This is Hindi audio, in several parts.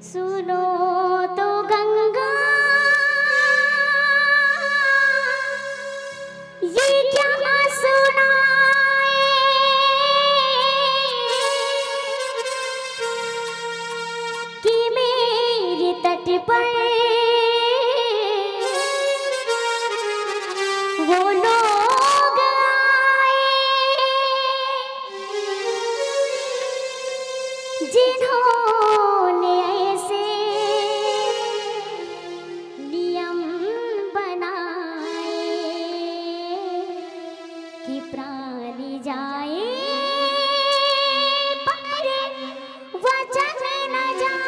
सुनो तो गंगा ये क्या सुनाए कि मेरे तट पर वो लोग आए जिन्होंने ऐसे नियम बनाए कि प्राणी जाए पर वचन न जाए।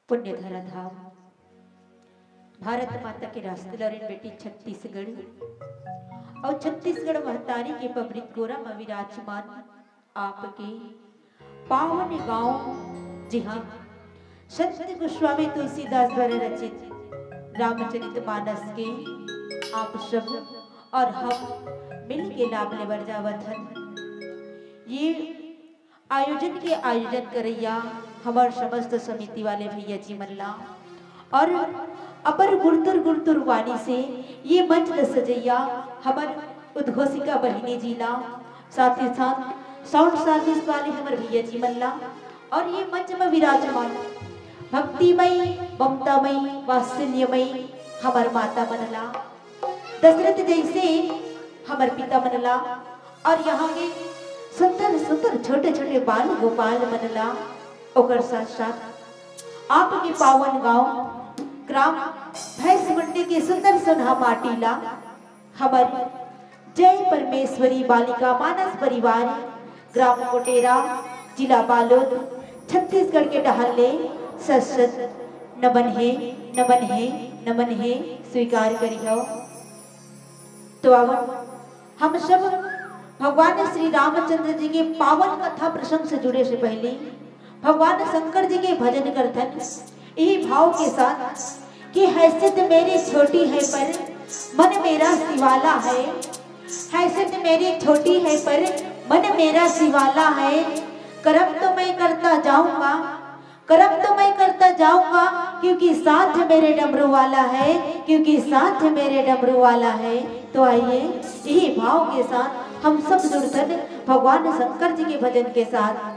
पुण्यधरा धाम भारत माता के रास्ते लौरेन बेटी छत्तीसगढ़ और छत्तीसगढ़ महतारी के पब्रिक गोरा में विराजमान आपके पावन गांव। जी हाँ, संत गोस्वामी तुलसीदास द्वारा रचित रामचरितमानस के आप सब और हम मिल के लाभ ले बरजावत हन। ये आयोजन के आयोजन करैया हमार समस्त समिति वाले भैया जी मल्ला और अपर गुरतुर गुरतुर वाणी से ये मंच न सजैया हमार उद्घोषिका बहिनी जीला, साथ ही साथ साउंड सर्विस वाले हमारे भैया जी मल्ला और ये मंच में विराजमान भक्तिमयी ममतामयी वात्सल्यमयी हमार माता मनला, दशरथ जैसे हमार पिता मनला और यहाँ के सुंदर सुंदर छोटे छोटे बाल गोपाल मनला। ओकर साथ साथ आपके पावन गांव ग्राम भैंस मंडी के सुंदर सुनहा माटीला हमारी जय परमेश्वरी बालिका मानस परिवार ग्राम कोटेरा जिला बालोद छत्तीसगढ़ के डहले सत नमन है नमन है नमन है स्वीकार करियो। तो अब हम सब भगवान श्री रामचंद्र जी के पावन कथा प्रसंग से जुड़े से पहले भगवान शंकर जी के भजन करथन यही भाव के साथ कि हैसियत मेरी छोटी है पर मन मेरा शिवाला है, हैसियत मेरी छोटी है पर मन मेरा शिवाला है, कर्म तो मैं करता जाऊंगा, कर्म तो मैं करता जाऊंगा क्योंकि साथ मेरे डमरू वाला है, क्योंकि साथ मेरे डमरू वाला है। तो आइए यही भाव के साथ हम सब जुड़कर भगवान शंकर जी के भजन के साथ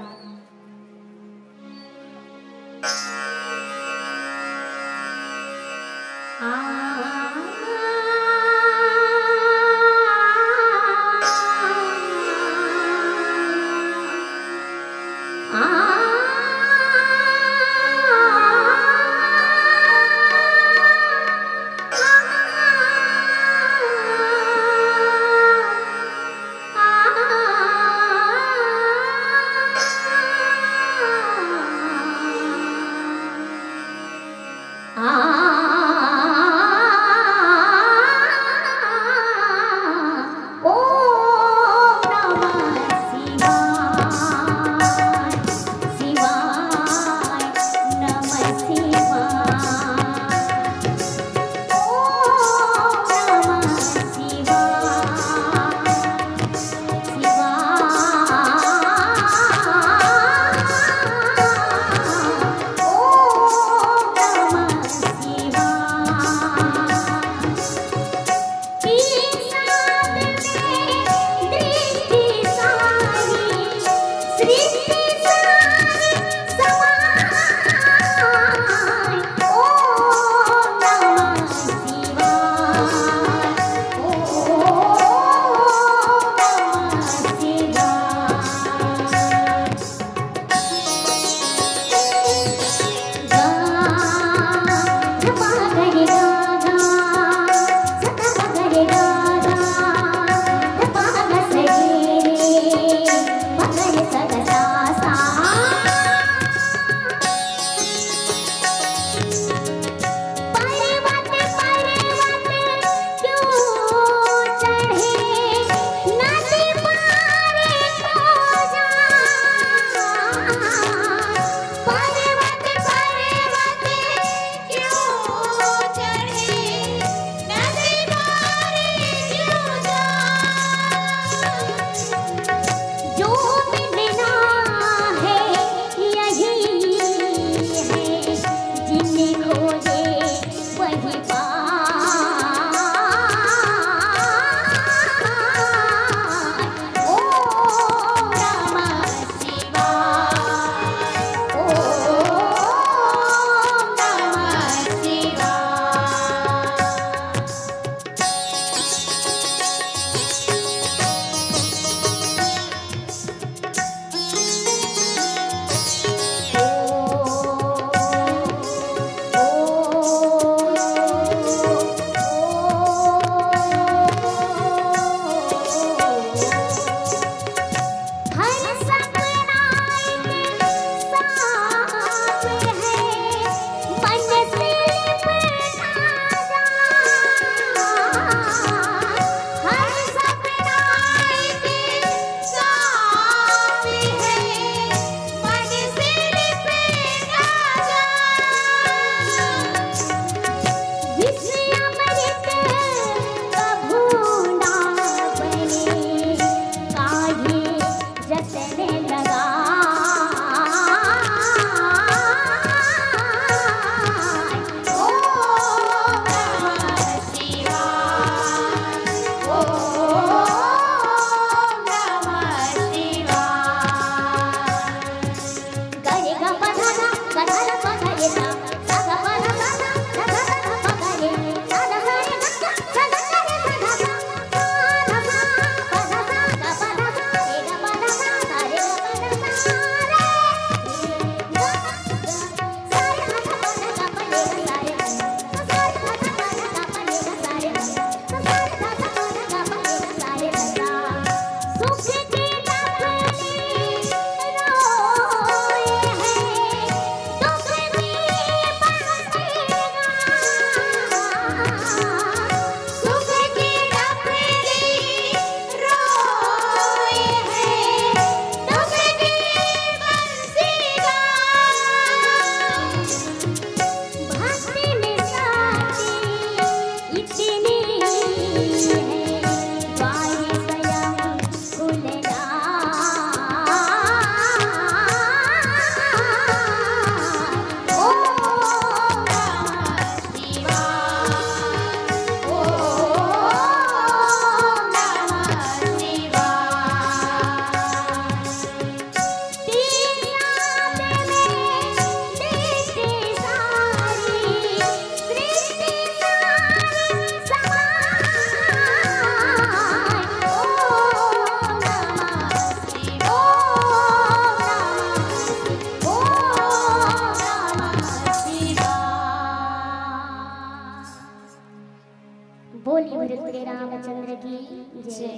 बोली भरत रामचंद्र की जय।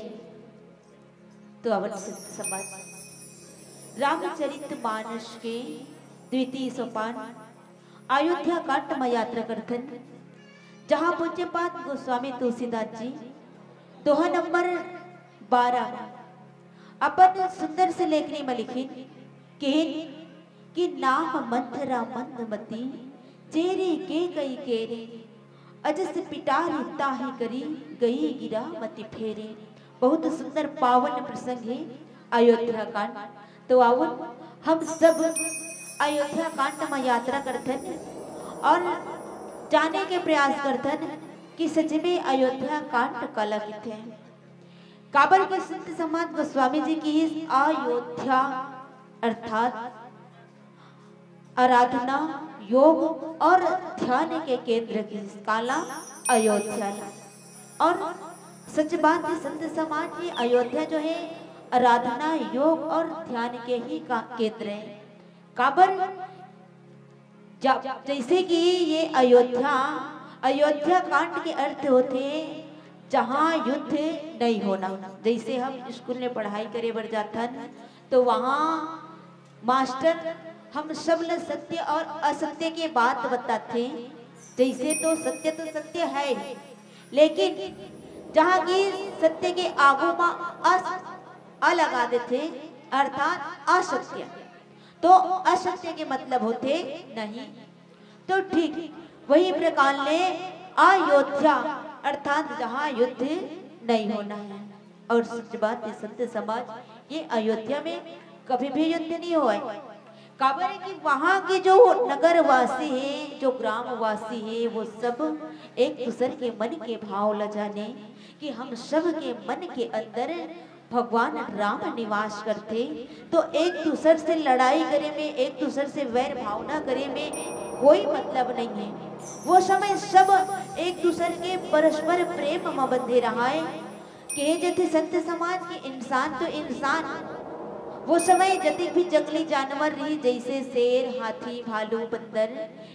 तो अवन समाज रामचरित मानस के द्वितीय सोपान अयोध्या कांड में यात्रा करथन, जहां पूज्यपाद गोस्वामी तुलसीदास जी दोहा नंबर 12 अपन सुंदर से लेखनी में लिखी कि नाम मंथरा मंदमती चेरे के कई केरे अजस पिटारी ताही करी गई गिरा मति फेरे। बहुत सुंदर पावन प्रसंग है अयोध्या कांड। तो आओ हम सब अयोध्या कांड में यात्रा करथन और जाने के प्रयास करथन कि सच में अयोध्या कांड कला किथे। काबर के संत समाज गोस्वामी जी की इस अयोध्या अर्थात आराधना योग और ध्यान के केंद्र की काला अयोध्या। और सच बात है संत समाज की अयोध्या जो है आराधना योग और ध्यान के ही का केंद्र है। काबर जैसे कि ये अयोध्या कांड के अर्थ होते जहाँ युद्ध नहीं होना। जैसे हम स्कूल में पढ़ाई करे बर जाथन तो वहाँ मास्टर हम सब ल सत्य और असत्य के बात बताते। जैसे तो सत्य है, लेकिन जहाँ की सत्य के आगू में अ लगा देते अर्थात असत्य, तो असत्य के मतलब होते नहीं। तो ठीक वही प्रकार ले अयोध्या अर्थात जहाँ युद्ध नहीं होना है। और सच बात है संत समाज ये अयोध्या में कभी भी युद्ध नहीं हुआ है। काबर है कि वहाँ के जो नगरवासी हैं, जो ग्रामवासी हैं, वो सब एक दूसरे के मन के भाव ल जाने कि हम सब के मन के अंदर भगवान राम निवास करते। तो एक दूसरे से लड़ाई करे में, एक दूसरे से वैर भावना करे में कोई मतलब नहीं है। वो समय सब एक दूसरे के परस्पर प्रेम में बंधे रहा है कि जैसे संत समाज के इंसान तो इंसान वो समय जतिक भी जंगली जानवर रही जैसे शेर हाथी भालू बंदर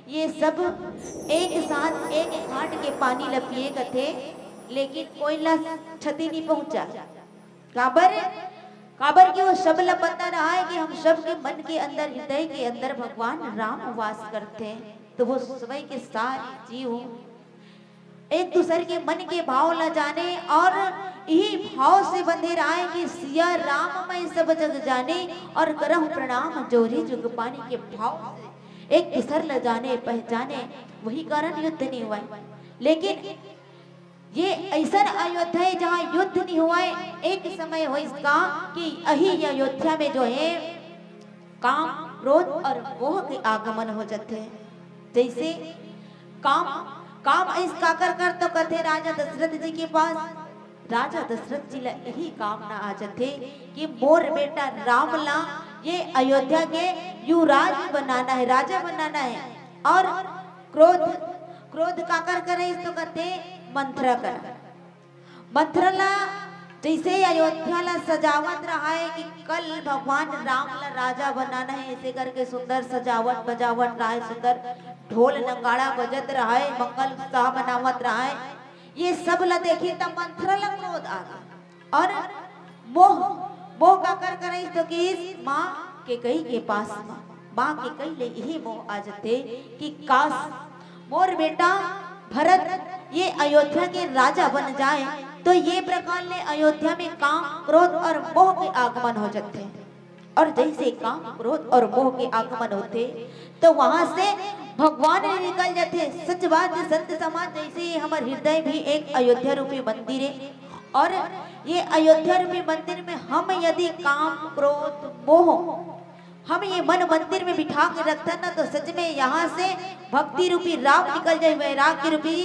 ये सब एक साथ एक घाट के पानी लपिए थे, लेकिन कोई ला क्षति नहीं पहुंचा। काबर कि वो सब ला पता रहा है कि हम सब के मन के अंदर हृदय के अंदर भगवान राम वास करते हैं। तो वो समय के सारे जीव एक दूसरे के मन के भाव ला जाने और यही भाव से बंधे रहे कि सिया राम मैं सब जग जाने और करम प्रणाम जोरी जुग पानी के भाव से एक दूसरे ला जाने पहचाने। वही कारण युद्ध नहीं हुआ। लेकिन ये ऐसा अयोध्या है जहाँ युद्ध नहीं हुआ है। एक समय हो इसका कि यही अयोध्या में जो है काम क्रोध और मोह के आगमन हो जाते हैं। जैसे काम इसका कर तो कहते राजा दशरथ जी के पास। राजा दशरथ जी ला यही कामना आ जाते कि मोर बेटा राम ला ये अयोध्या के युवराज बनाना है, राजा बनाना है। और क्रोध काकर करे तो कहते मंथरा कर। मंथरा ला जैसे अयोध्या ला सजावट रहा है कि कल भगवान राम ला राजा बनाना है, ऐसे करके सुंदर सजावट बजावट रहा है, सुंदर ढोल नगाड़ा बजत रहा है, मंगल उत्साह मनावत रहा है। ये सब ला देखी तब मंथरा ला क्रोध आ गया और मोह का कर करे तो कि माँ के कई के पास माँ के कई ले यही मोह आ जाते कि काश मोर बेटा भरत ये अयोध्या के राजा बन जाए। तो ये प्रकार ले अयोध्या में काम क्रोध और मोह के आगमन हो जाते हैं। और जैसे काम क्रोध और मोह के आगमन होते तो वहां से भगवान निकल जाते। सच बात है संत समाज जैसे हमारे हृदय भी एक अयोध्या रूपी मंदिर है। और ये अयोध्या रूपी मंदिर में हम यदि काम क्रोध मोह हम ये मन मंदिर में बिठा के रखते ना तो सच में यहाँ से भक्ति रूपी राम निकल जाए, वैराग्य रूपी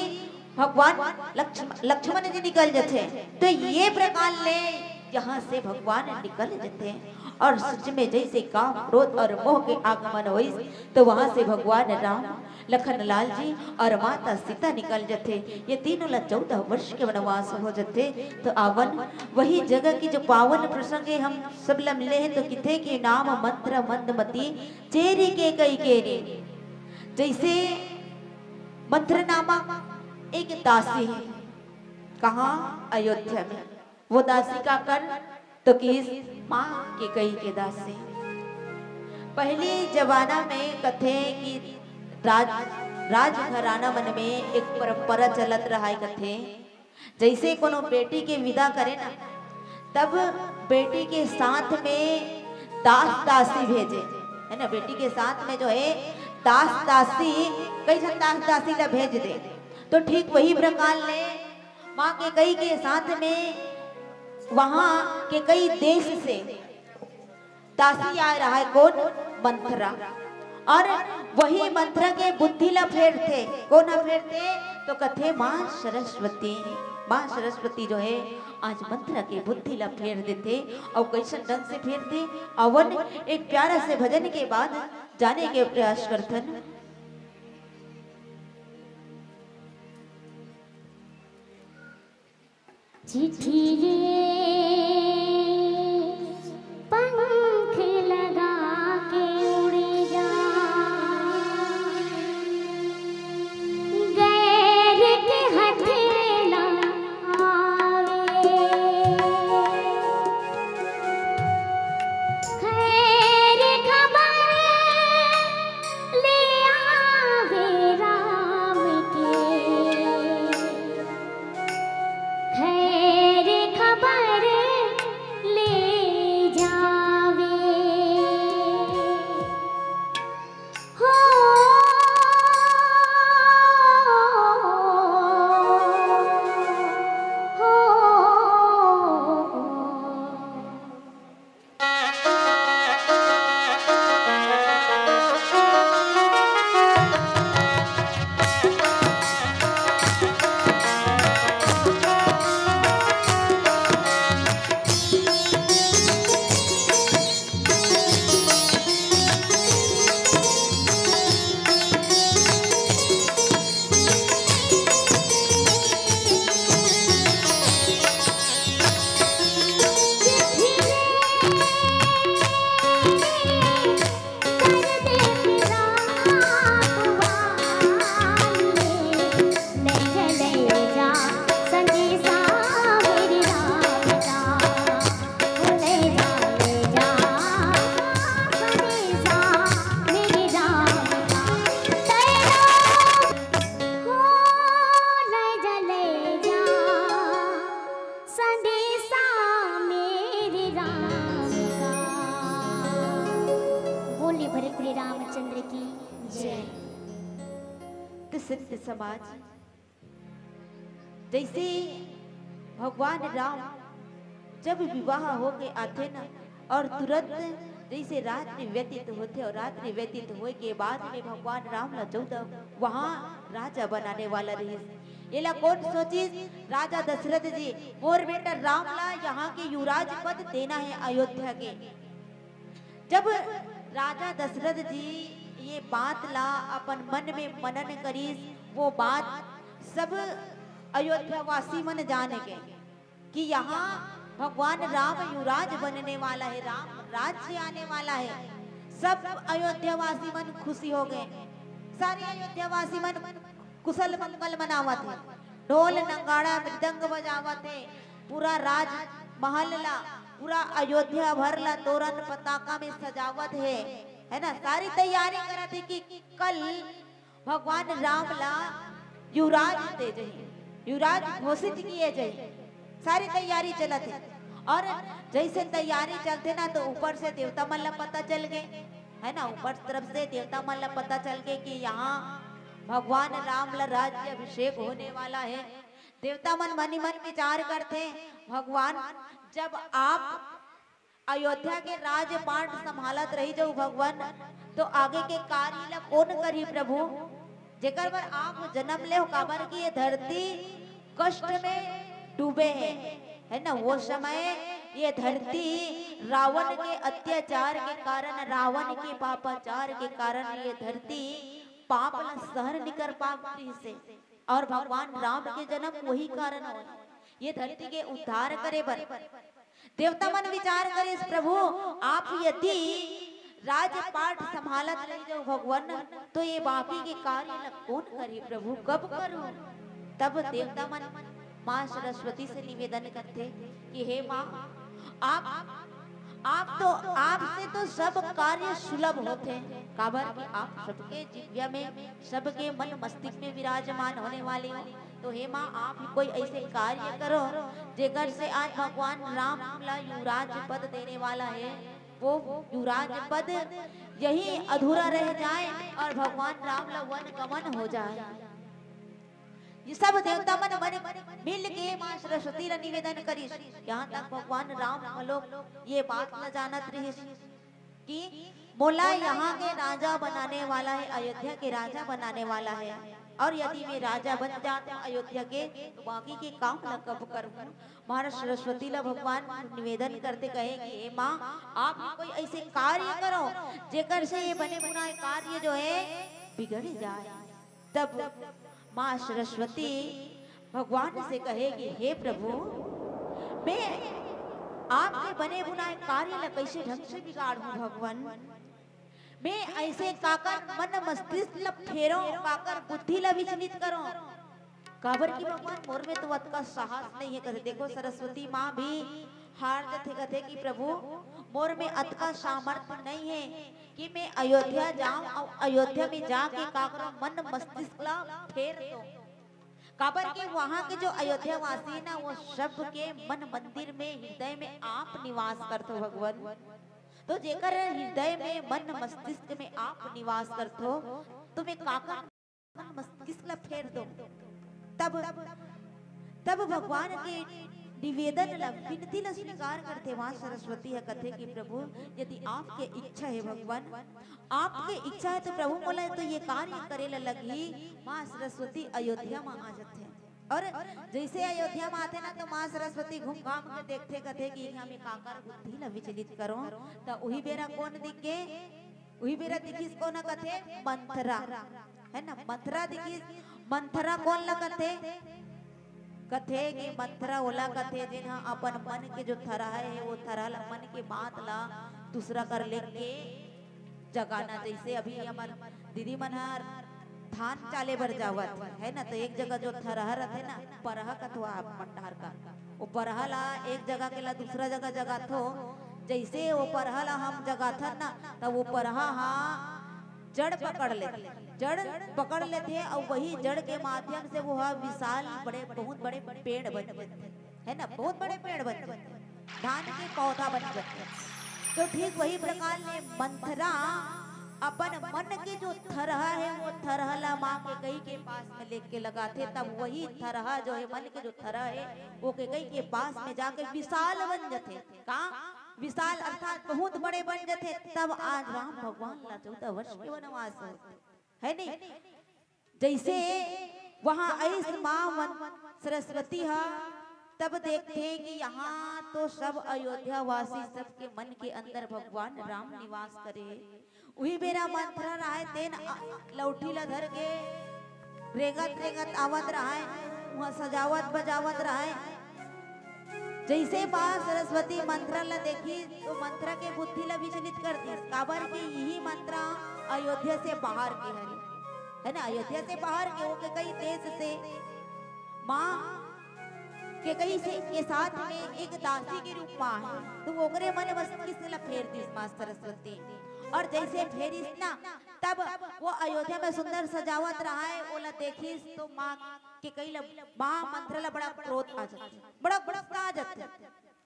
भगवान लक्ष्मण जी निकल जाते। तो ये प्रकार ले यहाँ से भगवान निकल जाते हैं। और सच में जैसे काम क्रोध और मोह के आगमन हुई तो वहां से भगवान राम लखन लाल जी और माता सीता निकल जाते। ये तीनों ला 14 वर्ष के वनवास हो जाते। तो आवन वही जगह की जो पावन प्रसंग हम सब ला मिले हैं तो किथे के नाम मंत्र मंदमती चेरी के कई केरे। जैसे मंत्र नामा एक दासी है कहाँ? अयोध्या में। वो दासी का कर तो किस? माँ के कई के दास से। पहले जमाना में कथे कि राज घराना मन में एक परंपरा चलत रहा है कथे, जैसे कोनो बेटी के विदा करे ना, तब बेटी के साथ में दास दासी भेजे, है ना, बेटी के साथ में जो है दास दासी, कई जन दास दासी ला भेज दे। तो ठीक वही प्रकार ले माँ के कई के साथ में वहां के कई देश से दासी आ रहा है। कौन? मंथरा। और वही मंथरा के बुद्धि ला फेरते। कौन फेरते? तो कथे माँ सरस्वती। माँ सरस्वती जो है आज मंथरा के बुद्धि ला फेर देते। और कैसन ढंग से फेरते? अवन एक प्यारा से भजन के बाद जाने के प्रयास करथन। चिट्ठी पंख लगा के उड़ जा, गैर के हाथ ना आवे, खैर खबर ले आवे राम के, खैर खबर ले जावे। हो रामचंद्र की जय। तो सिद्ध समाज जैसे भगवान राम जब विवाह हो के आते ना, और तुरंत जैसे रात्रि व्यतीत होते, और रात्रि व्यतीत होए के बाद में भगवान राम ला चौदह वहाँ राजा बनाने वाला रही। ये ला कौन सोची? राजा दशरथ जी, मोर बेटा राम ला यहाँ के युवराज पद देना है अयोध्या के। जब राजा दशरथ जी ये बात ला अपन मन में मनन करी, वो बात सब अयोध्या वासी मन जाने के कि यहाँ भगवान राम युवराज बनने वाला है, राम राज्य आने वाला है। सब अयोध्यावासी मन खुशी हो गए, सारे अयोध्यावासी मन कुशल मंगल मनावत है, ढोल नगाड़ा मृदंग बजावत है, पूरा राज महल ला, पूरा अयोध्या भर ला तोरण पताका में सजावत है ना। सारी तैयारी करत है कि कल भगवान राम ला युवराज दे जाए, युवराज घोषित किए जाए। सारी तैयारी चलत है, और जैसे तैयारी चलते ना, तो ऊपर से देवता मन ला पता चल गए, है ना, ऊपर तरफ से देवता मन ला पता चल गए कि यहाँ भगवान राम ला राज्य अभिषेक होने वाला है। देवता मन मन ही मन विचार करते, भगवान जब आप अयोध्या के राजपाट संभालत रही जो भगवान, तो आगे के कार्य ला कौन करी प्रभु? जेकर पर आप जन्म ले हो, काबर की ये धरती कष्ट में डूबे है ना। वो समय ये धरती रावण के अत्याचार के कारण, रावण के पापाचार के कारण ये धरती पाप ला सहन नहीं कर पाती से, और भगवान राम के जन्म वही कारण हो, ये धरती के उद्धार करे बर। देवता मन विचार करे, प्रभु आप यदि राजपाट संभालत रही जो भगवान, तो ये बाकी के कार्य ला कौन करी प्रभु, कब करूं? तब देवता मन माँ सरस्वती से निवेदन करते कि हे माँ, आपसे तो सब कार्य सुलभ होते हैं। काबर कि आप सबके जिव्या में, सबके मन मस्तिष्क में विराजमान होने वाले हो। तो हे माँ, आप ही कोई ऐसे कार्य करो जेकर से आज भगवान राम ला युवराज पद देने वाला है, वो युवराज पद यही अधूरा रह जाए और भगवान राम ला वन गमन हो जाए। ये सब देवता मन मिल के माँ सरस्वती ला निवेदन करिस। यहाँ तक भगवान राम लोग ये बात न जानत रहिस कि मोला यहाँ के राजा बनाने वाला है, अयोध्या के राजा बनाने वाला है, और यदि मैं राजा बन जाता हूँ अयोध्या के, तो बाकी के काम ला कब करूँ। महाराज सरस्वती ला भगवान निवेदन करते कहे कि हे माँ, आप कोई ऐसे कार्य करो जेकर से ये बने बुनाए कार्य जो है बिगड़ जाए। तब माँ सरस्वती भगवान से कहेगी, हे प्रभु, मैं आपके बने बुनाए कार्य ला कैसे ढंग से बिगाड़ूं भगवान। मैं ऐसे काकर मन मस्तिष्क ला फेरो, काकर बुद्धि ला विचलित करो। काबर की भगवान मोर में तो अतका साहस नहीं है। कहते देखो सरस्वती माँ भी हार जाते, कहते कि प्रभु मोर में अतका सामर्थ्य नहीं है कि मैं अयोध्या जाऊं और अयोध्या में जाके काकरो मन मस्तिष्क ला फेर दो। काबर के वहाँ के जो अयोध्या वासी है ना, वो सब के मन मंदिर में, हृदय में आप निवास करते हो भगवान। तो जेकर हृदय में, मन मस्तिष्क में आप निवास करते हो, तुम्हें काकर मन मस्तिष्क ला फेर दो। तब भगवान के निवेदन ला, विनती ला स्वीकार करते माँ सरस्वती है। कथे कि प्रभु, यदि आपके इच्छा है भगवान, आपके इच्छा है तो प्रभु मोला तो ये कार्य करे ला लगी। माँ सरस्वती अयोध्या में आ जाते हैं, और जैसे अयोध्या में आते ना, तो माँ सरस्वती घूम घाम के देखते, कथे कि हमें काकर बुद्धि ला विचलित करो। तो वही बेरा कौन दिखे, वही बेरा दिखिस कौन कथे, मंथरा है ना। मंथरा दिखिस, मंथरा कौन ला कथे, कथे कि मंथरा ओला कथे जिन्हा अपन मन के जो थरा है, वो थरा ला, मन के बात ला दूसरा कर लेके जगाना। जैसे अभी हमार दीदी मन हर धान चाले भर जावत है ना, तो एक जगह जो थरहा रहते ना, परहा कथवा आप मंडार का, वो परहा ला एक जगह के ला दूसरा जगह जगात हो। जैसे वो परहा ला हम जगाथन ना, तो वो परहा हाँ जड़ पकड़ लेते, जड़ पकड़ लेते हैं, और वही जड़ के माध्यम से वो विशाल बड़े, बहुत बड़े पेड़ बन जाते है ना, बहुत बड़े पेड़ बन जाते, धान के पौधा बन जाते। तो ठीक वही प्रकार ने मंथरा अपन मन के जो थरहा है, वो थरहा ला माँ के कई के पास में लेके लगाते। तब वही थरहा जो है, मन के जो थरहा है, वो के कई के पास में जाके विशाल बन जाते। कहाँ विशाल अर्थात बहुत बड़े बन जाते। तब आज राम भगवान ला 14 वर्ष के वनवास है नहीं। जैसे वहाँ ऐस माँ सरस्वती है, तब देखते हैं कि यहाँ तो सब अयोध्या वासी सबके मन के अंदर भगवान राम निवास करे। वही बेरा मंथरा रहा तेन लौठी ला धर के रेगत रेगत आवत रहा है, वहाँ सजावट बजावत रहा है। जैसे माँ सरस्वती मंत्रा ला देखी, तो मंत्रा के बुद्धि ला विचलित कर दी। काबर के यही मंत्रा अयोध्या से बाहर के है ना, अयोध्या से बाहर के हो के कई देश से माँ के कई से के साथ में एक दासी के रूप में है। तो ओकरे मन मस्तिष्क ला फेर दी माँ सरस्वती, और जैसे फेरिस ना, तब वो अयोध्या में सुंदर सजावट रहा है, ओला देखिस तो माँ के कई माँ मंत्र ला बड़ा क्रोध आ जाता, बड़ा गुस्सा आ जाता।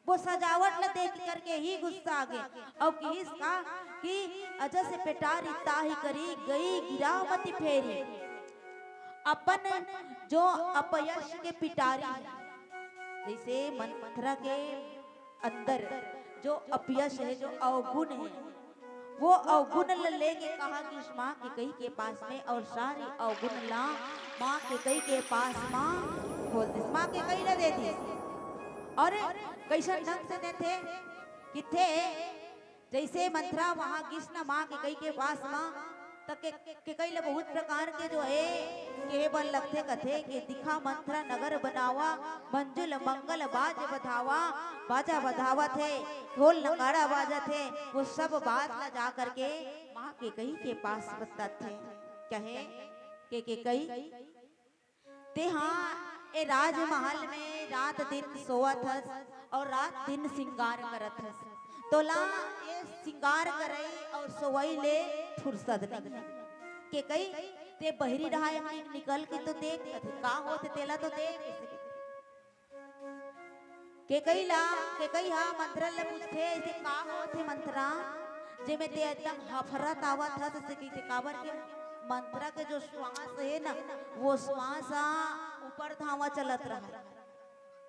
वो सजावट ला देख करके ही गुस्सा आ गया, और किस का कि अजय से पेटारी ताही करी गई गिरावती फेरी। अपन जो अपयश के पिटारी, जैसे मंथरा के अंदर जो अपयश है, जो अवगुण है, वो अवगुण लेके कहा कि उस माँ के कई के पास में, और सारे अवगुण ला माँ के कई के पास माँ खोल दी, माँ के कई ला दे दी। और कैसा ढंग से थे कि थे जैसे मंथरा वहाँ कृष्ण माँ के कई के पास माँ तक के कई बहुत प्रकार के जो है के बन लगते कथे कि दिखा मंथरा नगर बनावा, मंजुल मंगल बाज बधावा, बाजा बधावा थे, ढोल नगाड़ा बाजा थे। वो सब बात ला जा करके माँ के कई के पास बताते थे, कहे के कई ते हाँ ए राजमहल में रात दिन सोवत हस और रात दिन सिंगार करत हस। तो ला ये सिंगार करे और सोवई ले फुर्सत नहीं के कई ते बहरी रहा निकल के तो देख का होते तेला तो देख के कई हा मंत्रा ले पूछते ऐसे का होते मंत्रा जे में ते एकदम हफरत आवत था जैसे कि काबर के मंत्रा के जो श्वास है ना वो श्वास ऊपर धावा चलत रहा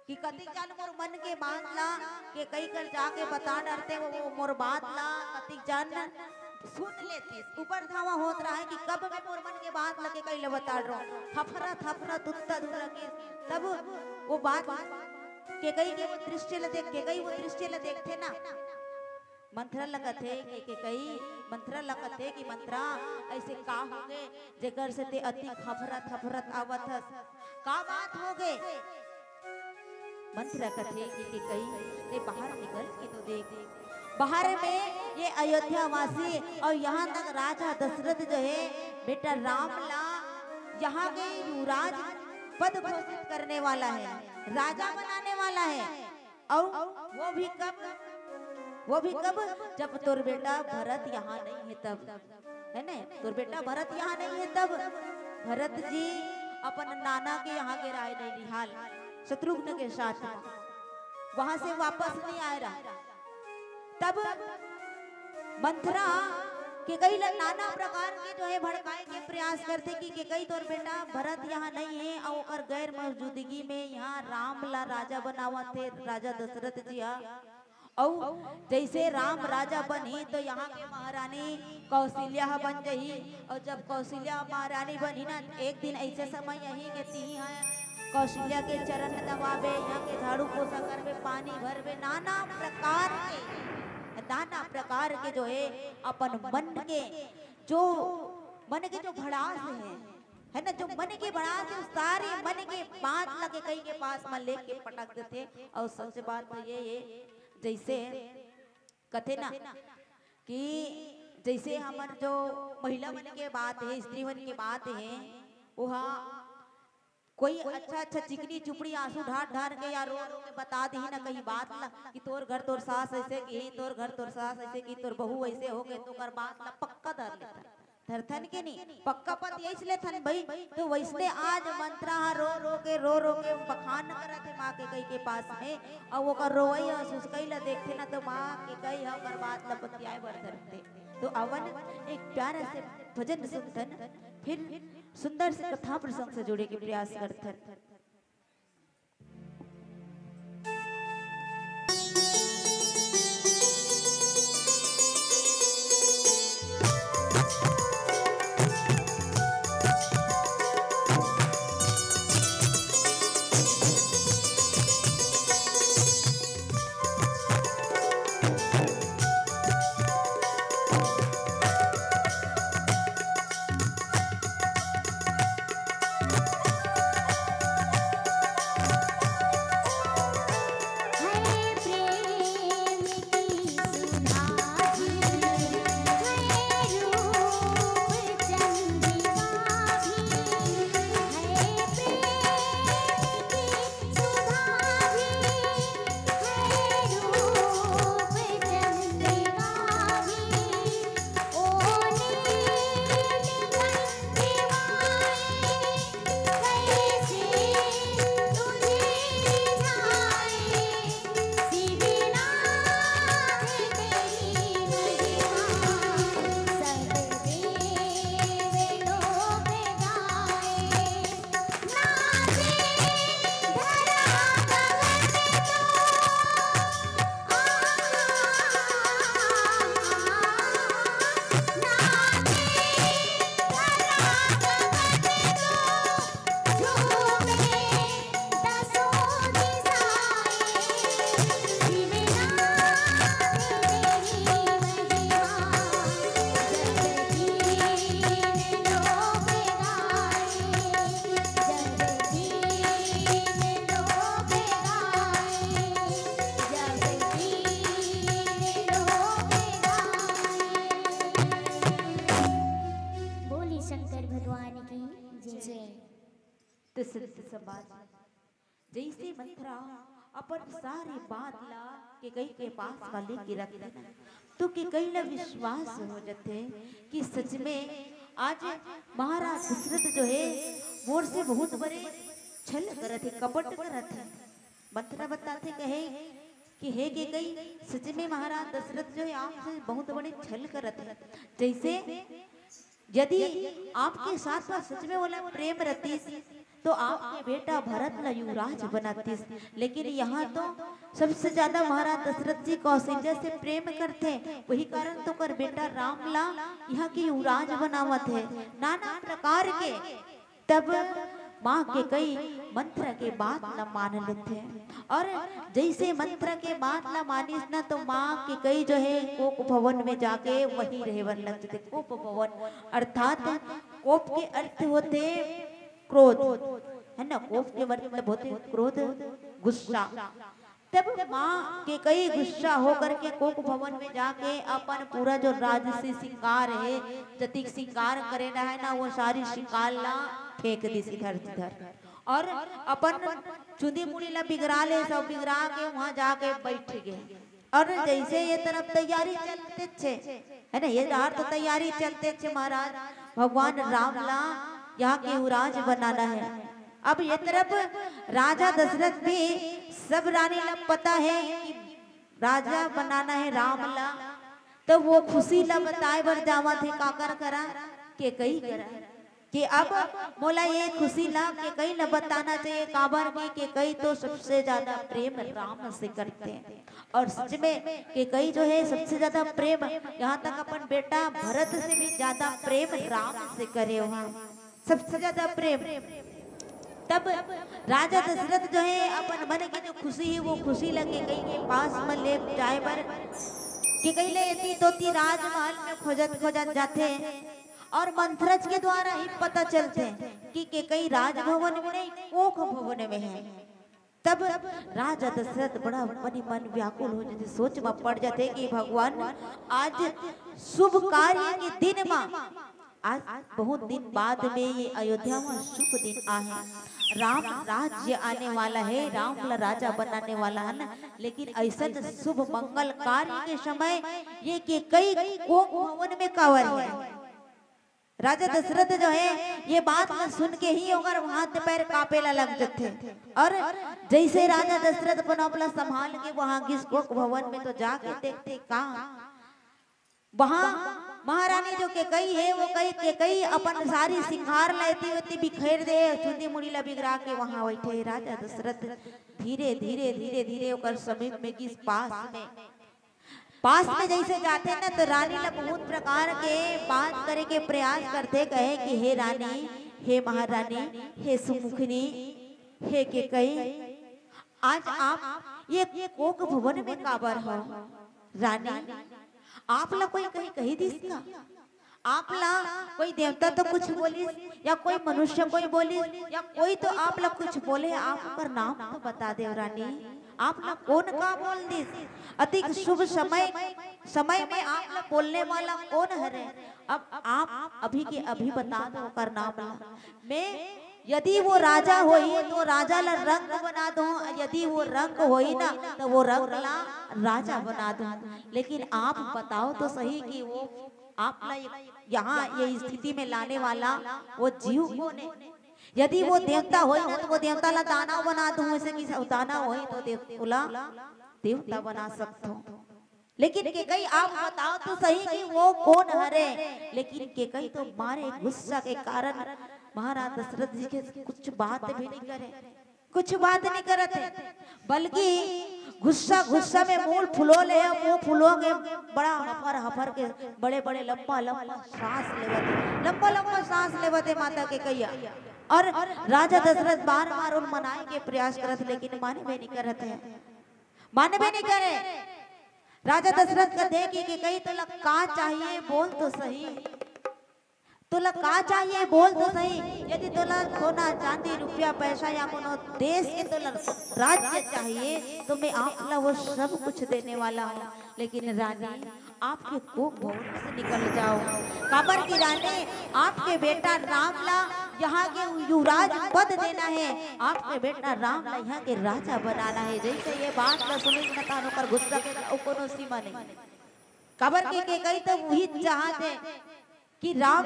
कि कति जान मोर मन के बात ला के कई कर जाके बता डरते वो मोर बात ला कति जान सुन लेती ऊपर धावा होत रहा है कि कब मैं मोर मन के बात लगे कई ले बता रहा हफरत हफरत उत्ता धुला के तब वो बात के कई के वो दृश्य ले देख के कई वो दृश्य ले देखते ना मंत्रा लगत है के कई मंत्रा लगत है कि मंत्रा ऐसे का होगे जेकर से ते अति हफरत हफरत आवत हस का बात होगे मंत्रा कथे कि कई ते बाहर निकल के तो देख बाहर में ये अयोध्या वासी और यहाँ तक राजा दशरथ जो है बेटा राम ला यहाँ के युवराज पद घोषित करने वाला है राजा बनाने वाला है और वो भी कब जब तोर बेटा भरत यहाँ नहीं है तब है ना तोर बेटा भरत यहाँ नहीं है तब भरत जी अपन नाना के यहाँ के राय नहीं निहाल शत्रुघ्न के साथ वहां से वापस नहीं आ रहा तब मंथरा के कई नाना प्रकार के जो है भड़काए के प्रयास करते कि कई तोर बेटा भरत यहाँ नहीं है और गैर मौजूदगी में यहाँ राम ला राजा बनावा थे राजा दशरथ जी और जैसे राम राजा बनी तो यहाँ की महारानी कौशल्या बन गई और जब कौशल्या महारानी बनी ना एक दिन ऐसे समय यही कहती है कौशल्या के चरण दबावे यहाँ के झाड़ू पोछा करवे पानी भरवे नाना प्रकार के जो है अपन मन के जो भड़ास है ना जो मन के भड़ास है सारे मन के बात लगे कहीं के पास में लेके पटक देते और सबसे बात तो ये है जैसे कथे ना कि जैसे हमार जो महिला मन के बात है स्त्री मन के बात है वहाँ कोई अच्छा चिकनी चुपड़ी आंसू ढार के या रो के बता दी ना कहीं बात ला कि तोर घर तोर सास ऐसे की तोर घर तोर सास ऐसे की तोर बहू ऐसे हो गए तो कर बात ला पक्का धर लेता धरथन के नहीं पक्का पत यही ले थन भाई तो वैसे आज मंत्रा रो के बखान करत है माँ के कई के पास में और वो कर रोवई सुसकई ला देखते ना तो माँ के कई हम बात ला बतियाए बर धरते तो अवन एक प्यारा से भजन सुनतन फिर सुंदर से कथा प्रसंग से जोड़े के प्रयास करथन। तो संत समाज जैसे मंथरा अपन सारी बात ला के कई के पास वाले की रख देना तो के कई ला विश्वास हो जाते कि सच में आज महाराज दशरथ जो है मोर से बहुत बड़े छल करत है, कपट करत है। मंथरा बताते कहे कि हे के कई सच में महाराज दशरथ जो है आपसे बहुत बड़े छल करत है। जैसे यदि आपके साथ सच में बोला प्रेम रहती तो आपके बेटा भरत ला युवराज बनाती, लेकिन यहाँ तो सबसे ज्यादा महाराज दशरथ जी कौशल्या से प्रेम करते हैं, वही कारण तो कर बेटा राम ला यहाँ के युवराज बनावत है नाना प्रकार के। तब माँ के कई मंत्र के बात न मान लेते हैं और जैसे मंत्र के बात न मानिस ना तो माँ के कई जो है कोप भवन में जाके वही रहवन लग जाते। कोप भवन अर्थात कोप के अर्थ होते क्रोध है ना, कोप के मतलब होते क्रोध गुस्सा। तब माँ के कई गुस्सा होकर के कोप भवन में जाके अपन पूरा जो राजसी श्रृंगार है जतिक श्रृंगार करे ना है ना वो सारी श्रृंगार ला फेंक दी इधर उधर और अपन चुंदी मुड़ी ला बिगड़ा ले, सब बिगड़ा के वहां जाके बैठ गए। और जैसे ये तरफ तैयारी चलते छे है ना, ये तो तैयारी चलते छे महाराज भगवान राम ला यहाँ के युवराज बनाना है। अब ये तरफ राजा दशरथ भी सब रानी ला पता है कि राजा बनाना है राम ला, तो वो खुशी ला बताए बर जावा थे काकर करा के कई करा कि अब मोला ये खुशी ला के कई न बताना चाहिए काबर के कई तो सबसे ज्यादा प्रेम राम से करते हैं और सच में के कई जो है सबसे ज्यादा प्रेम यहाँ तक अपन बेटा भरत से भी ज्यादा प्रेम राम से करे वहाँ सबसे ज्यादा प्रेम। तब राजा दशरथ जो है अपन मन की जो खुशी है वो खुशी लगे कई के पास में ले जाए पर कि कई ले तो राजमहल में खोजत खोजत जाते हैं और मंथरज के द्वारा ही पता चलते हैं कि कई राजभवन में नहीं कोक भवन में है। तब राजा दशरथ बड़ा मन व्याकुल हो जाते, सोच में पड़ जाते कि भगवान आज शुभ कार्य के दिन में आज बहुत दिन बाद में ये अयोध्या में शुभ दिन आए, राम राज्य आने वाला है, राम ला राजा बनाने वाला है ना, लेकिन ऐसा शुभ मंगल कार्य के समय ये के कई कोक भवन में कावर है। राजा दशरथ जो है ये बात सुन के ही अगर हाथ पैर कापेला लग जाते और जैसे राजा दशरथ अपना संभाल के वहां कोक भवन में तो जाके देखते कहा वहां महारानी जो के कई है वो कई के कई अपन सारी सिंगार लेती होती बिखेर दे चुंदी मुड़ी ला बिगड़ा के वहां बैठे। राजा दशरथ धीरे धीरे धीरे धीरे ओकर समीप में किस पास में जैसे जाते ना तो रानी ला बहुत प्रकार के बात करे के प्रयास करते, कहे कि हे रानी, हे महारानी, हे सुमुखनी, हे के कई आज आप ये कोक भवन में काबर हो। रानी आप ला कोई कहीं कही दिस का, आप ला कोई देवता तो कुछ बोली या कोई मनुष्य कोई बोली या कोई तो आप ला कुछ बोले, आप पर नाम तो बता दे रानी, आप ला कौन का बोल दिस अति शुभ समय में आप ला बोलने वाला कौन है। अब आप अभी के अभी बता दो कर नाम ला, मैं यदि वो राजा होई तो राजा ला रंग बना दो, यदि वो रंग होई ना तो वो रंग ला राजा बना दो, लेकिन आप बताओ तो सही कि वो आप ला यहाँ ये स्थिति में लाने वाला वो जीव कौन है। यदि वो देवता होई ना तो वो देवता ला दानव बना दो, ऐसे कि दानव होई तो देवता बना सकते हो, लेकिन के कई आप बताओ तो सही कि वो कौन हरे। लेकिन के कई तो मारे गुस्सा के कारण महाराज दशरथ जी के कुछ बात भी नहीं करे, कुछ बात नहीं करते, बल्कि गुस्सा में मूल फुलो ले मुंह फुलो के बड़ा हफर के बड़े बड़े लंबा सांस लेवते माता के कैया। और राजा दशरथ बार बार उन मनाए के प्रयास करते, लेकिन माने भी नहीं करते हैं, माने भी नहीं करे। राजा दशरथ का देख के कई तो का चाहिए बोल तो सही, तोला का चाहिए बोल तो सही, यदि तोला सोना चांदी रुपया पैसा या कोनो देश के तोला राज्य चाहिए तो मैं आप ला वो सब कुछ देने वाला हूँ, लेकिन रानी आपके कोक भवन से निकल जाओ। काबर की रानी आपके बेटा राम ला यहाँ के युवराज पद देना है, आपके बेटा राम ला यहाँ के राजा बनाना है। जैसे ये बात ला सुनी न तानो कर गुस्सा के कोनो सीमा नहीं। कबर के कई तो वही चाहते कि राम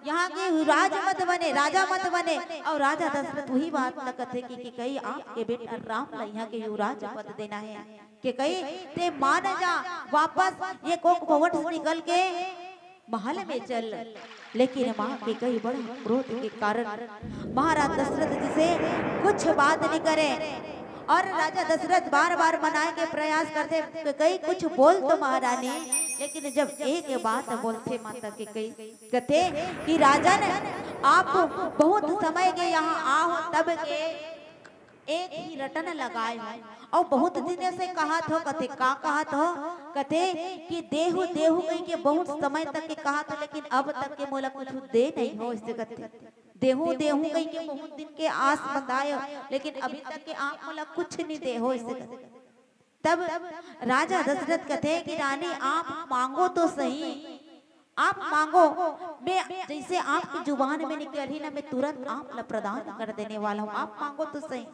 यहाँ के युवराज मत बने, राजा मत बने। और राजा दशरथ वही बात न कहते कि कई आपके बेटा राम ला यहाँ के युवराज पद देना है कि कई ते मान जा वापस ये कोक भवन से निकल के महल में चल। लेकिन माँ के कई बड़े क्रोध के कारण महाराज दशरथ जी से कुछ बात नहीं करे। और राजा दशरथ बार बार मनाने के प्रयास करते कि कई कुछ बोल तो महारानी, लेकिन जब एक बात बोलते माता के कई कहते कि राजन आप बहुत समय के यहाँ आओ तब के एक ही रटन लगाए हो और बहुत दिन से कहा था। कहते का कहा था? कहते कि देहु देहु कही के बहुत समय तक के कहा था, लेकिन अब तक के मोला कुछ दे नहीं हो। इससे कहते देहु देहु कही के बहुत दिन के आस बंधाए, लेकिन अभी तक के आप मोला कुछ नहीं दे हो। इससे तब राजा दशरथ कहते कि रानी आप मांगो तो सही, आप मांगो, मैं जैसे आपकी जुबान में निकली ना मैं तुरंत आप प्रदान कर देने वाला हूँ, आप मांगो तो सही।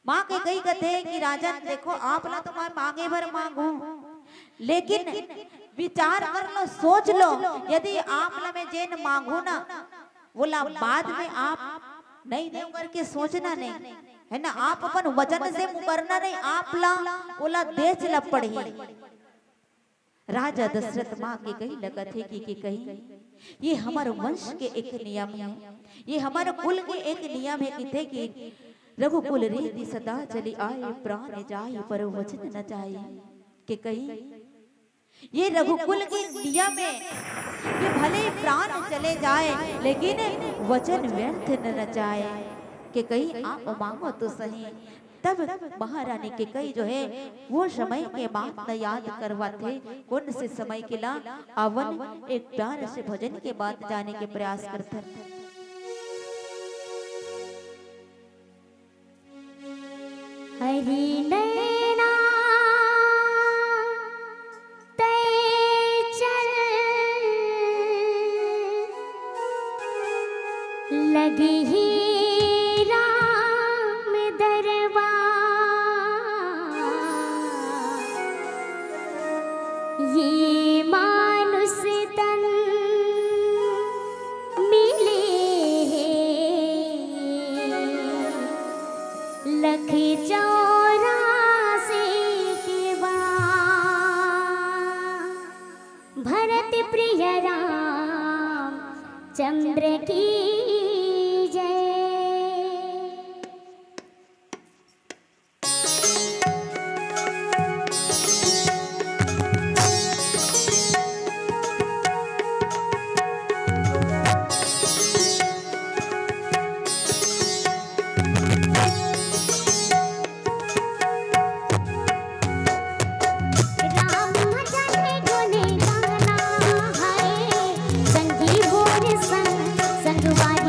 माँ के कई कहते हैं कि राजन देखो आप ना तुम्हारे मांगे भर मांगो, लेकिन विचार कर लो, सोच लो, यदि आप ला मैं जेन मांगू ना बोला बाद में आप नहीं दे करके सोचना नहीं है ना, आप अपन वचन से मुकरना नहीं, आप ला बोला देश ला पड़ी। राजा दशरथ माँ के कही लगा थे कि कही ये हमारे वंश के एक नियम है, ये हमारे कुल के एक नियम है कि थे कि रघुकुल रीति सदा चली आए, प्राण जाए पर वचन न जाए। कि कही ये रघुकुल के नियम है कि भले प्राण चले जाए लेकिन वचन व्यर्थ न जाए। कि कही आप मांगो तो सही। तब महारानी के कई जो है वो समय के बात न याद करवाते, कौन से समय के ला अवन एक प्यार से भजन के बाद जाने के प्रयास करते। हरि नैना तय चल लगी ही राम दरबार, ये मानुष तन मिले लख 84 के बाद, भरत प्रिय राम चंद्र की जय। संगवारी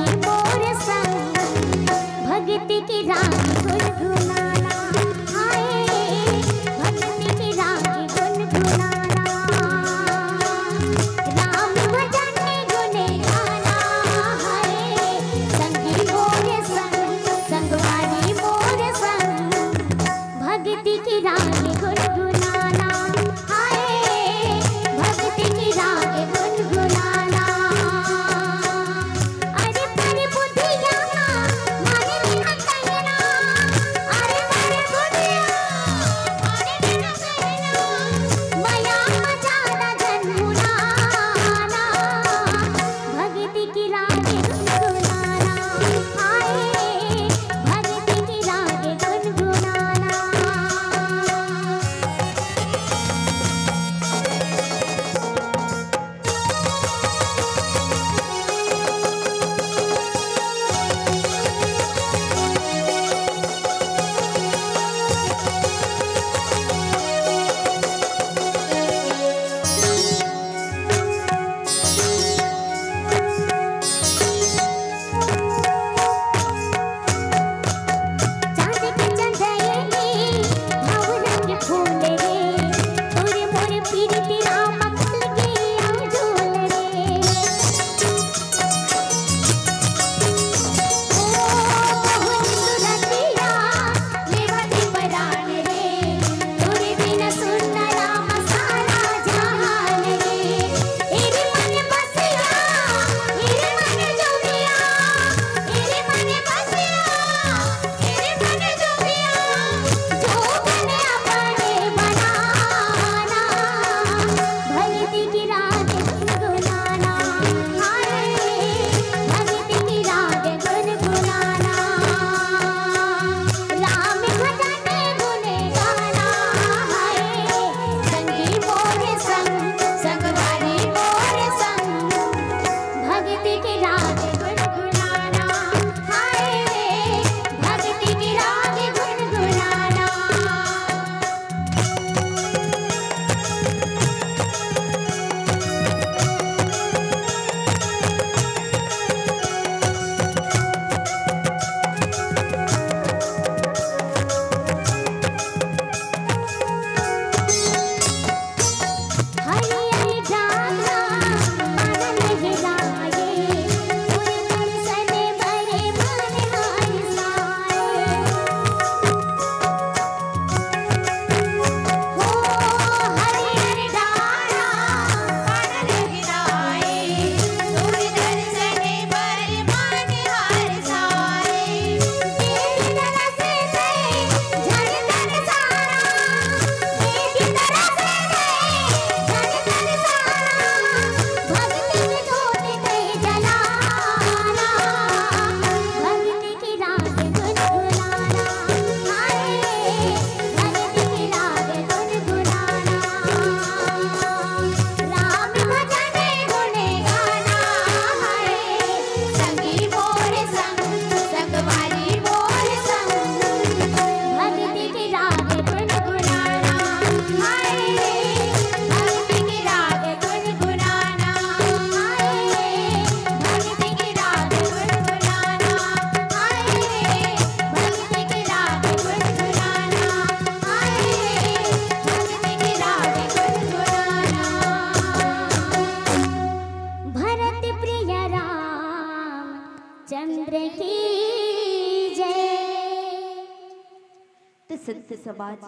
संत समाज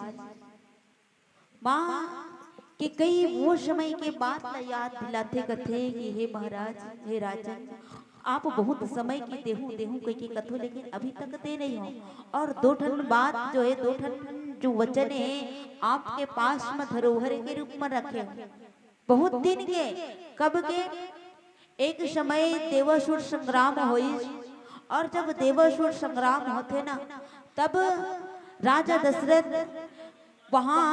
माँ कि कई वो समय के बात ला याद दिलाते कथे कि हे महाराज, हे राजन, आप बहुत समय की देहू देहू कह के कथो, लेकिन अभी तक दे नहीं हो। और दो ठन बात जो है, दो ठन जो वचन है आपके पास में धरोहर के रूप में रखे हो। बहुत दिन के, कब के, एक समय देवासुर संग्राम हुई, और जब देवासुर संग्राम होते ना, तब राजा दशरथ वहां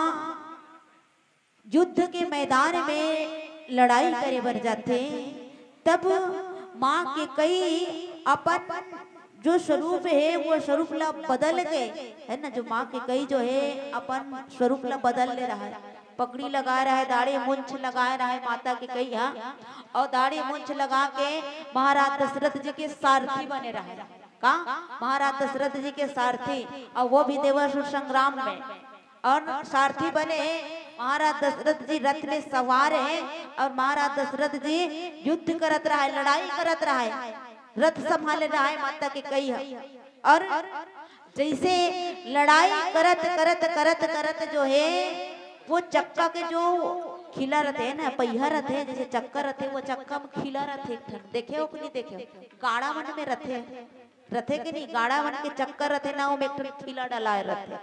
युद्ध के मैदान में लड़ाई करे बर जाते। तब माँ के कई अपन जो स्वरूप है वो स्वरूप ला बदल के, है ना, जो माँ के कई जो है अपन स्वरूप ला बदल ले रहा है। पगड़ी लगा रहा है, दाढ़ी मूंछ लगा रहा है माता के कई, हाँ, और दाढ़ी मूंछ लगा के महाराज दशरथ जी के सारथी बने रहा है। का महाराज दशरथ जी के सारथी, और वो भी देवासुर संग्राम में। और सारथी बने महाराज दशरथ जी रथ में सवार है, और महाराज दशरथ जी युद्ध करत रहा है, लड़ाई करत रहा है, रथ संभाले रहा है माता के कई है। और जैसे लड़ाई करत करत करत करत जो है वो चक्का के जो खिला रहते है ना, पहिया रहते है, जैसे चक्का रहते, वो चक्का में खिला रहते, देखे हो कि नहीं देखे हो? गाड़ा मन में रथे के नहीं, गाड़ा मन के चक्कर रहते ना, वो में खिला डलाए रहते,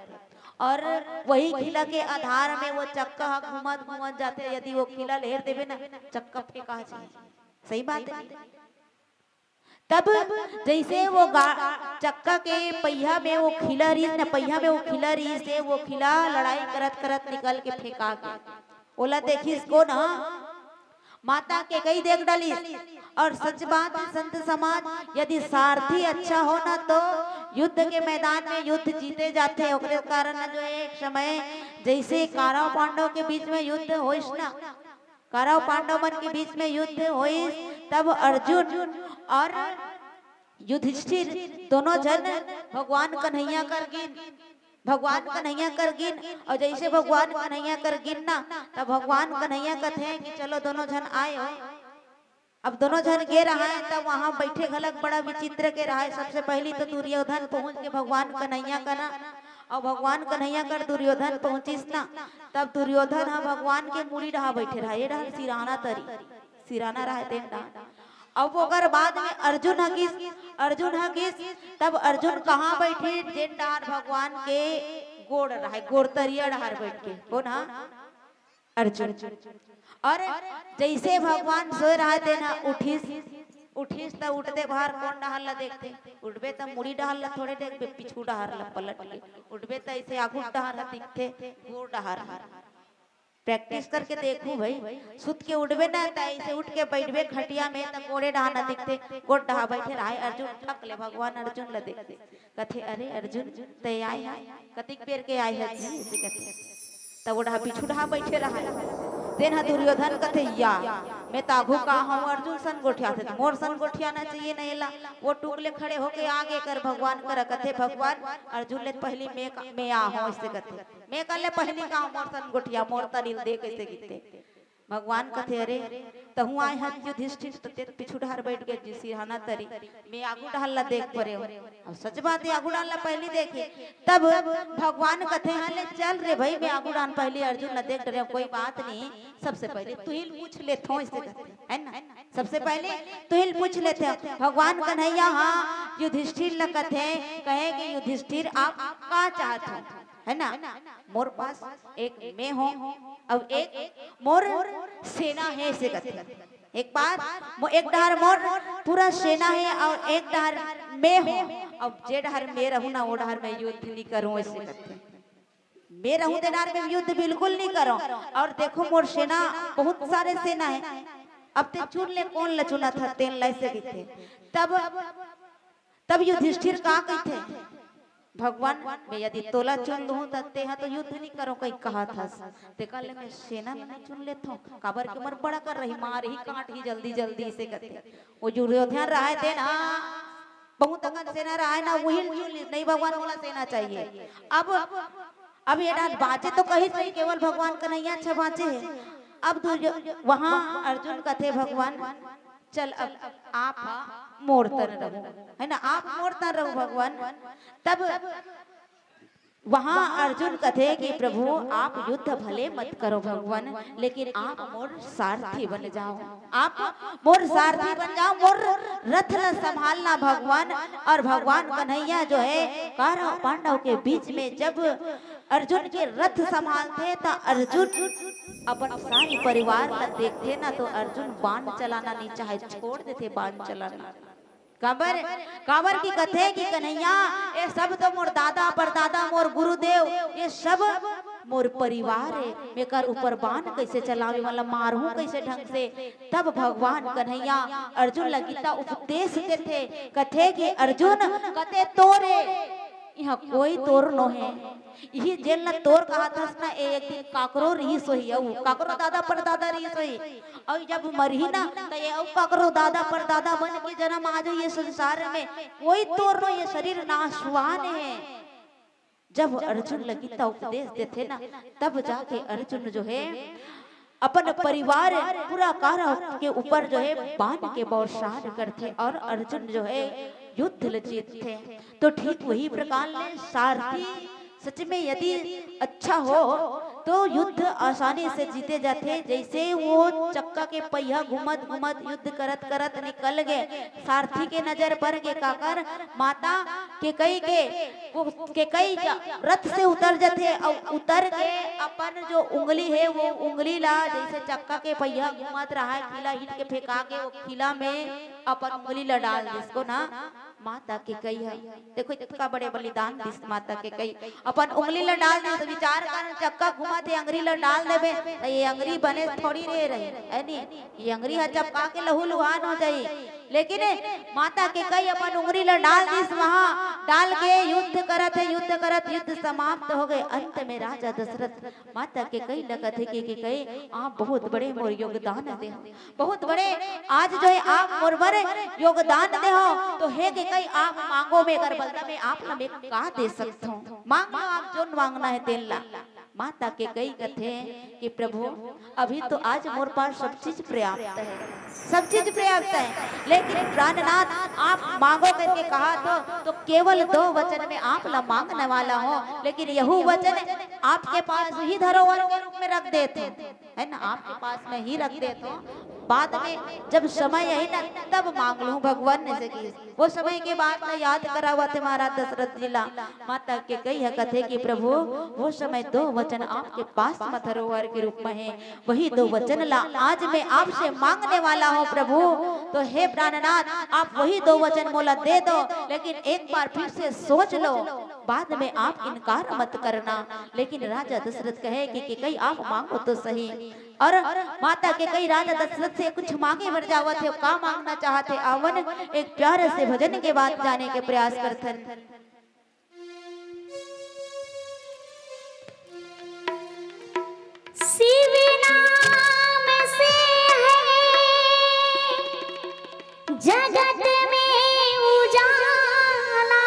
और वही खिला के आधार में वो चक्का घूमत घूमत जाते। यदि वो खिला लेर देवे ना, चक्का फेंका जाए। सही बात है। तब जैसे वो चक्का के पहिया में वो खिला रही ना, पहिया में वो खिला रही से वो खिला लड़ाई करत करत निकल के फेंका के ओला देखी इसको ना, माता के कई देख डाली। और सच बात है संत समाज, यदि सारथी अच्छा हो ना तो युद्ध के मैदान में युद्ध जीते जाते हैं। उसके कारण जो एक समय जैसे कौरव पांडव के बीच में युद्ध होइस ना, कौरव पांडव मन के बीच में युद्ध होइस, तब अर्जुन और युधिष्ठिर दोनों जन भगवान कन्हैया कर गिन, भगवान कन्हैया कर गिन। और जैसे भगवान कन्हैया कर गिन ना, तब भगवान कन्हैया कहते हैं कि चलो दोनों जन आए हो। अब दोनों जन गे रहा है, तब वहां बैठे घलक बड़ा विचित्र के रहा है। सबसे पहली तो दुर्योधन पहुंच के भगवान कन्हैया का ना, और भगवान कन्हैया कर दुर्योधन पहुंचिस ना, तब दुर्योधन हाँ भगवान के मुड़ी रहा बैठे रहा, ये रहा सिराना तरी, सिराना रहा तेन रहा। अब अगर बाद में अर्जुन हकीस, तब अर्जुन कहाँ बैठे, जेन डार भगवान के गोड़ रहा, गोड़तरिया डार बैठ के, कौन हा अर्जुन। और जैसे भगवान सोए रहा थे ना, उठीस तब उठते बाहर कौन डहाल ला देखते, उठबे तब मुड़ी डहाल ला थोड़े देख पिछू डहार ला पलट ले, उठबे तो ऐसे आगू डहार ला दिखते, गोड़ डहार। प्रैक्टिस करके देखू भाई, सुत के उठबे ना तो ऐसे उठ के बैठबे खटिया में, तब गोड़े डहा ना दिखते, गोड़ डहा बैठे रहा। अर्जुन ठक ले, भगवान अर्जुन ला देखते, कथे अरे अर्जुन ते आए है, कतिक पेर के आए है जी, ऐसे कहते। तब वो डहा पीछू डहा बैठे रहा। देन हा दुर्योधन कथे या मैं ताघू का हूँ, अर्जुन सन गोठिया थे, मोर सन गोठिया ना चाहिए नहीं ला। वो टुकले खड़े होके आगे कर भगवान कर कथे, भगवान अर्जुन ले पहली मैं आ हूँ, ऐसे कथे मैं कर ले पहली का मोर सन गोठिया, मोर तनिल दे कैसे गिरते। भगवान कथे अरे तहु आए हैं युधिष्ठिर, ते पिछू ढार बैठ गए जी सिरहाना तरी, मैं आगू ढाल ला देख परे हो। अब सच बात है, आगू डाल ला पहली देखे। तब भगवान कथे हले चल रे भाई, मैं आगू डाल पहली अर्जुन ला देख रहे, कोई बात नहीं, सबसे पहले तू ही पूछ लेते हो, इससे कहते है ना, सबसे पहले तू ही पूछ लेते हो। भगवान कन्हैया हाँ युधिष्ठिर ला कथे, कहे कि युधिष्ठिर आप का चाहते हो, है ना, मोर पास एक मैं हूँ, अब एक मोर सेना है, इसे कहते। एक बार एक डहार मोर पूरा सेना है, और एक डहार मैं हूँ। अब जे डहार मैं रहूँ ना, वो डहार मैं युद्ध नहीं करूँ, ऐसे कहते। मैं रहूँ ते डहार में युद्ध बिल्कुल नहीं करूँ। और देखो मोर सेना बहुत सारे सेना है, अब ते चुन ले कौन ला चुना था, तेन ला ऐसे कहते। तब युधिष्ठिर का कहते, भगवान मैं यदि तोला चुन लूं तते हाँ तो युद्ध नहीं करो, कहीं कहा था देखा ले मैं सेना में चुन लेता हूँ, काबर के मर बड़ा कर रही, मार ही काट ही जल्दी जल्दी से कहते। वो दुर्योधन रहा थे ना, बहुत अगन सेना रहा है ना, वही नहीं भगवान वाला सेना चाहिए। अब ये डाल बाचे तो कहीं सही, केवल भगवान कन्हैया अच्छा बाचे है। अब वहां अर्जुन कथे भगवान चल अब आप मोर तर रहो, है ना, आप मोर तर रहो भगवान। तब वहां अर्जुन कथे कि प्रभु आप युद्ध भले मत करो भगवान, लेकिन आप मोर सारथी बन जाओ, आप मोर सारथी बन जाओ, मोर रथ न संभालना भगवान। और भगवान कन्हैया जो है कौरव पांडव के बीच में जब अर्जुन के रथ संभालते तो अर्जुन अपन सारे परिवार का देखते ना तो अर्जुन बाण चलाना नहीं चाहे, छोड़ देते बाण चलाना। काबर की कथे कि कन्हैया ये सब तो मोर दादा परदादा मोर गुरुदेव ये सब मोर परिवार है, मेकर ऊपर बाण कैसे चलावे वाला मारू कैसे ढंग से। तब भगवान कन्हैया अर्जुन लगीता उपदेश देते, कथे कि अर्जुन कते तोरे यहाँ कोई तोर नो है, यही जेल न तोर कहा था ना एक दिन काकरो रही सोही, काकरो दादा परदादा रही सोही, और जब मरही ना तो ये काकरो दादा परदादा बन के जन्म आ जाए ये संसार में, कोई तोर नो, ये शरीर नाशवान है। जब अर्जुन लगीता उपदेश देते ना तब जाके अर्जुन जो है अपन परिवार पूरा कौरव के ऊपर जो है बाण के बौछार करते और अर्जुन जो है युद्ध जीतते। तो ठीक वही प्रकार में सारथी सच में यदि अच्छा हो तो युद्ध आसानी से जीते जाते। जैसे वो चक्का के पहिया घुमत घुमत युद्ध करत करत निकल गए, सारथी के नजर पर के काकर माता के कई रथ से उतर जाते और उतर के अपन जो उंगली है वो उंगली ला, जैसे चक्का के पहिया घुमत रहा है खिला हिट के फेंका के वो खिला में अपन उंगली ला डाल, जिसको ना माता के कई है। देखो इतना बड़े बलिदान दिस माता के कई अपन उंगली ला डाल दे, तो विचार कर चक्का घुमा थे अंगरी ला डाल देबे तो ये अंगरी बने थोड़ी रह रही है नी, ये अंगरी है चपका के लहू लुहान हो जाई। लेकिन माता के कई अपन उंगली ला डाल दिस, वहां डाल के युद्ध करत युद्ध समाप्त हो गए। अंत में राजा दशरथ माता के कई लगत है कि कई आप बहुत बड़े मोर योगदान दे, बहुत बड़े आज जो है आप मोर बड़े योगदान दे हो, तो है कि कई आप मांगो में अगर बलता में आप ना का दे सकते हो, मांगो आप जो मांगना है तेल ला। माता के कई कथे कि प्रभु अभी तो आज मोर पास सब चीज पर्याप्त है, सब चीज पर्याप्त है, लेकिन प्राणनाथ आप मांगो करके कहा तो केवल 2 वचन में आप ला मांगने वाला हो, लेकिन यहू वचन आपके पास ही धरोहर के रूप में रख देते है ना, आपके पास में ही रख देते हो, बाद में जब समय है ना तब मांग लूं भगवान ने से। वो समय के बाद में याद करा हुआ थे महाराज दशरथ जिला। माता के कई है कथे कि प्रभु वो समय 2 वचन आपके पास धरोहर के रूप में है, वही 2 वचन ला आज मैं आपसे मांगने वाला हूँ प्रभु। तो हे प्राणनाथ आप वही 2 वचन मोला दे दो, लेकिन एक बार फिर से सोच लो, बाद में आप इनकार मत करना। लेकिन राजा दशरथ कहे कि कई आप मांगो तो सही। और माता के कई राजा दशरथ से कुछ मांगे बढ़ जावत थे, का मांगना चाहते आवन एक प्यारे से भजन के बाद जाने के प्रयास करते। शिव नाम से है जगत में उजाला,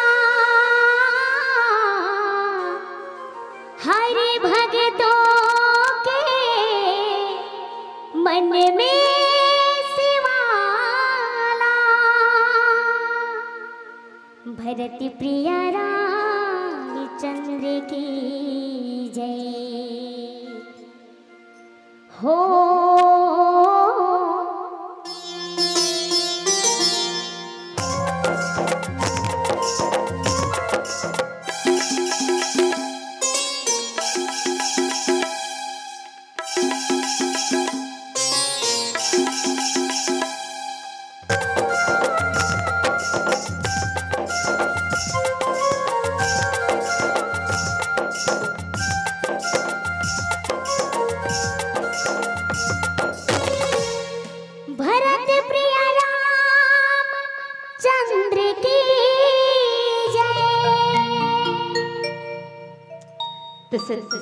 हर भक्तों के मन में शिवाला। भरत प्रिय रामचंद्र की जय हो।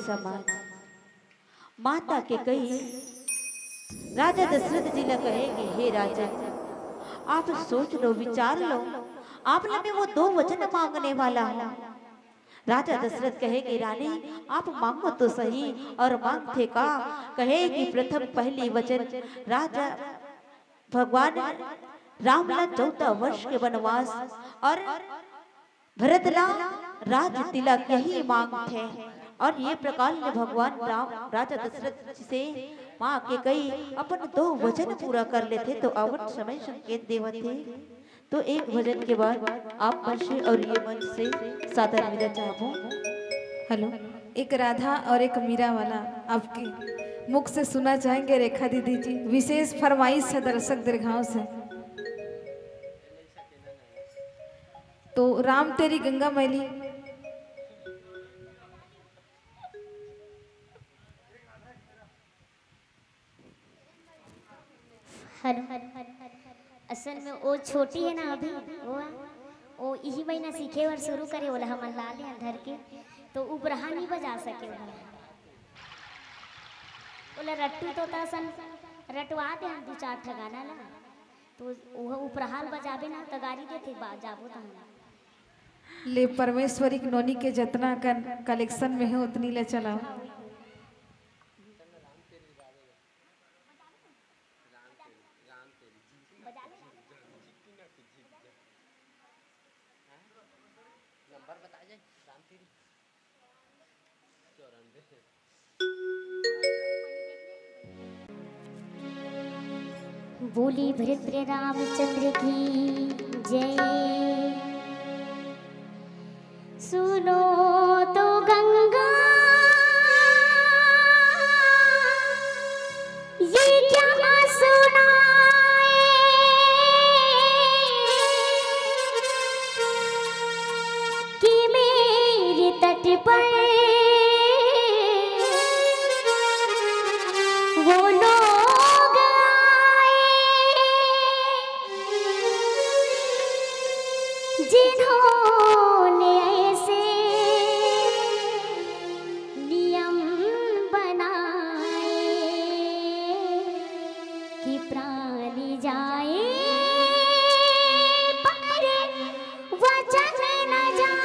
समाज माता के कही राजा दशरथ जी ने कहेंगे हे राजा आप सोच लो विचार लो, आप में वो 2 वचन मांगने वाला है। राजा दशरथ कहेंगे रानी आप मांगो तो सही। और मांगते का कहे कि प्रथम पहली वचन राजा भगवान राम ला 14 वर्ष के वनवास और भरत ला राज तिलक यही मांग थे। और ये प्रकार ने भगवान राम राजा दशरथ से माँ के कई अपन 2 वचन पूरा कर लेते तो अवध समय संकेत देवत थे। तो एक भजन के बाद आप मंच से और ये मंच से सादर विदा चाहूँ। हेलो, एक राधा और एक मीरा वाला आपके मुख से सुना चाहेंगे रेखा दीदी जी। विशेष फरमाइश है दर्शक दीर्घाओं से। तो राम तेरी गंगा मैली। हेलो, असल में वो छोटी है ना अभी, वो यही महीना सीखे और शुरू करे बोला हम लाल हैं अंधर के, तो उपरहा नहीं बजा सके बोला रट्टू तो था सन रटवा दे हम 2-4 ठगाना ला, तो वो उपरहाल बजाबे ना तो गाड़ी देते जाबो तो ले परमेश्वरी नोनी के जतना का कलेक्शन में है उतनी ले चलाओ। बोली भरत रामचंद्र की जय। सुनो तो गंगा ये क्या सुनाए, कि मेरे तट पर वो लोग जिन्होंने ऐसे नियम बनाए कि प्राणी जाए पर वचन न जाए।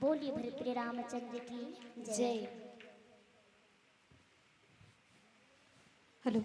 बोलिए भरप्रिय रामचंद्र की जय। हेलो।